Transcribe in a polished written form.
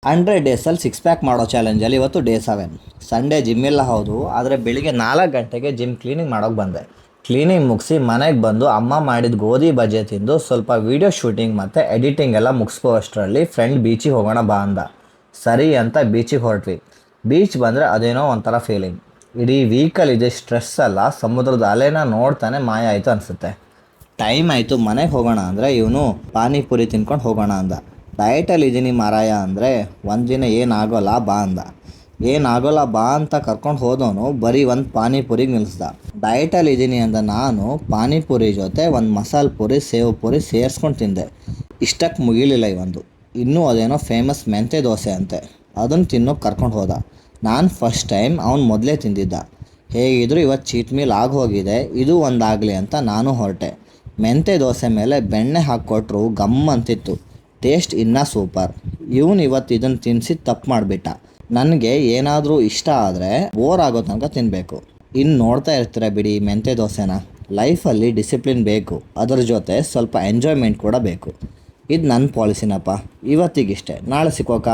100 ಡೇಸಲ್ಲಿ six pack ಮಾಡೋ ಚಾಲೆಂಜಲ್ಲಿ ಇವತ್ತು ಡೇ 7. ಸಂಡೇ ಜಿಮ್ ಇಲ್ಲ ಹೌದು, ಆದರೆ ಬೆಳಿಗ್ಗೆ 4 ಗಂಟೆಗೆ ಜಿಮ್ ಕ್ಲೀನಿಂಗ್ ಮಾಡೋಕ್ಕೆ ಬಂದೆ. ಕ್ಲೀನಿಂಗ್ ಮುಗಿಸಿ ಮನೆಗೆ ಬಂದು ಅಮ್ಮ ಮಾಡಿದ ಗೋಧಿ ಬಜೆ ತಿಂದು ಸ್ವಲ್ಪ ವೀಡಿಯೋ ಶೂಟಿಂಗ್ ಮತ್ತು ಎಡಿಟಿಂಗ್ ಎಲ್ಲ ಮುಗಿಸ್ಕೋ ಅಷ್ಟರಲ್ಲಿ ಫ್ರೆಂಡ್ ಬೀಚಿಗೆ ಹೋಗೋಣ ಬಾ ಅಂದ. ಸರಿ ಅಂತ ಬೀಚಿಗೆ ಹೊರಟ್ವಿ. ಬೀಚ್ ಬಂದರೆ ಅದೇನೋ ಒಂಥರ ಫೀಲಿಂಗ್. ಇಡೀ ವೀಕಲ್ಲಿ ಇದೆ ಸ್ಟ್ರೆಸ್ ಎಲ್ಲ ಸಮುದ್ರದ ಅಲೆನ ನೋಡ್ತಾನೆ ಮಾಯ ಆಯಿತು ಅನಿಸುತ್ತೆ. ಟೈಮ್ ಆಯಿತು ಮನೆಗೆ ಹೋಗೋಣ ಅಂದರೆ ಇವನು ಪಾನಿಪುರಿ ತಿನ್ಕೊಂಡು ಹೋಗೋಣ ಅಂದ. ಡಯಟಲ್ಲಿ ಇದ್ದೀನಿ ಮಾರಾಯ ಅಂದರೆ ಒಂದಿನ ಏನಾಗೋಲ್ಲ ಬಾ ಅಂದ. ಏನಾಗೋಲ್ಲ ಬಾ ಅಂತ ಕರ್ಕೊಂಡು ಹೋದವನು ಬರೀ ಒಂದು ಪಾನಿಪುರಿಗೆ ನಿಲ್ಲಿಸ್ದ. ಡಯಟಲ್ಲಿ ಇದ್ದೀನಿ ಅಂದ ನಾನು ಪಾನಿಪುರಿ ಜೊತೆ ಒಂದು ಮಸಾಲೆ ಪುರಿ ಸೇವ್ ಪುರಿ ಸೇರಿಸ್ಕೊಂಡು ತಿಂದೆ. ಇಷ್ಟಕ್ಕೆ ಮುಗಿಲಿಲ್ಲ ಇವಂದು. ಇನ್ನೂ ಅದೇನೋ ಫೇಮಸ್ ಮೆಂತೆ ದೋಸೆ ಅಂತೆ, ಅದನ್ನು ತಿನ್ನೋಕೆ ಕರ್ಕೊಂಡು ಹೋದ. ನಾನು ಫಸ್ಟ್ ಟೈಮ್ ಅವ್ನು ಮೊದಲೇ ತಿಂದಿದ್ದ. ಹೇಗಿದ್ರು ಇವತ್ತು ಚೀಟ್ ಮೀಲ್ ಆಗೋಗಿದೆ, ಇದು ಒಂದಾಗಲಿ ಅಂತ ನಾನು ಹೊರಟೆ. ಮೆಂತೆ ದೋಸೆ ಮೇಲೆ ಬೆಣ್ಣೆ ಹಾಕ್ಕೊಟ್ರು ಗಮ್ ಅಂತಿತ್ತು. ಟೇಸ್ಟ್ ಇನ್ನೂ ಸೂಪರ್. ಇವನು ಇವತ್ತು ಇದನ್ನು ತಿನ್ನಿಸಿ ತಪ್ಪು ಮಾಡಿಬಿಟ್ಟ. ನನಗೆ ಏನಾದರೂ ಇಷ್ಟ ಆದರೆ ಬೋರ್ ಆಗೋ ತನಕ ತಿನ್ನಬೇಕು. ಇನ್ನು ನೋಡ್ತಾ ಇರ್ತೀರ ಬಿಡಿ ಮೆಂತೆ ದೋಸೆನ. ಲೈಫಲ್ಲಿ ಡಿಸಿಪ್ಲಿನ್ ಬೇಕು, ಅದರ ಜೊತೆ ಸ್ವಲ್ಪ ಎಂಜಾಯ್ಮೆಂಟ್ ಕೂಡ ಬೇಕು. ಇದು ನನ್ನ ಪಾಲಿಸಿನಪ್ಪ. ಇವತ್ತಿಗಿಷ್ಟೇ, ನಾಳೆ ಸಿಕ್ಕೋಕ.